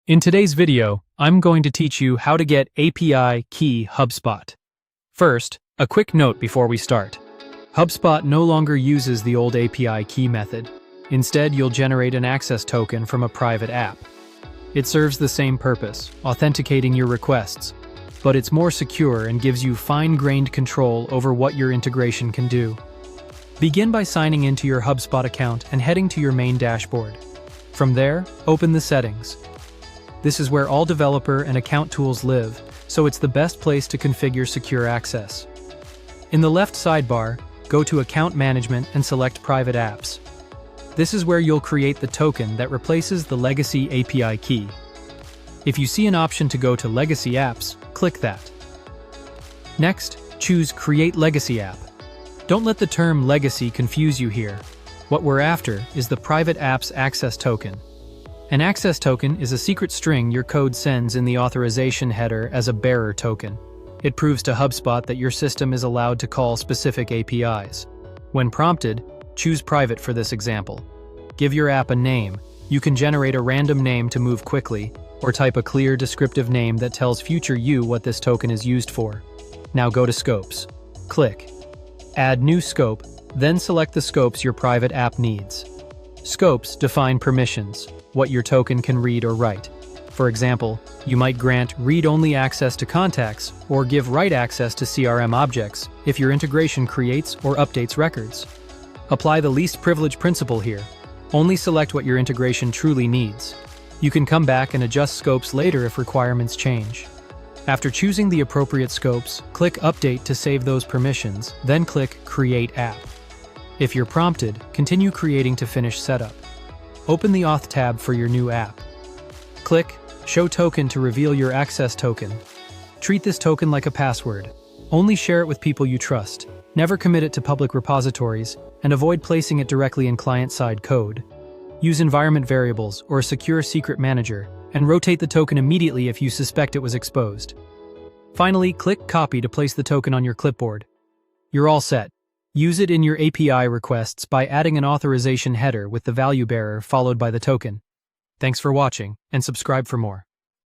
In today's video, I'm going to teach you how to get API key HubSpot. First, a quick note before we start. HubSpot no longer uses the old API key method. Instead, you'll generate an access token from a private app. It serves the same purpose, authenticating your requests, but it's more secure and gives you fine-grained control over what your integration can do. Begin by signing into your HubSpot account and heading to your main dashboard. From there, open the settings. This is where all developer and account tools live, so it's the best place to configure secure access. In the left sidebar, go to Account Management and select Private Apps. This is where you'll create the token that replaces the legacy API key. If you see an option to go to Legacy Apps, click that. Next, choose Create Legacy App. Don't let the term legacy confuse you here. What we're after is the Private Apps Access Token. An access token is a secret string your code sends in the authorization header as a bearer token. It proves to HubSpot that your system is allowed to call specific APIs. When prompted, choose private for this example. Give your app a name. You can generate a random name to move quickly, or type a clear descriptive name that tells future you what this token is used for. Now go to Scopes. Click Add New Scope, then select the scopes your private app needs. Scopes define permissions, what your token can read or write. For example, you might grant read-only access to contacts or give write access to CRM objects if your integration creates or updates records. Apply the least privilege principle here. Only select what your integration truly needs. You can come back and adjust scopes later if requirements change. After choosing the appropriate scopes, click Update to save those permissions, then click Create App. If you're prompted, continue creating to finish setup. Open the Auth tab for your new app. Click Show Token to reveal your access token. Treat this token like a password. Only share it with people you trust. Never commit it to public repositories, and avoid placing it directly in client-side code. Use environment variables or a secure secret manager, and rotate the token immediately if you suspect it was exposed. Finally, click Copy to place the token on your clipboard. You're all set. Use it in your API requests by adding an authorization header with the value bearer followed by the token. Thanks for watching, and subscribe for more.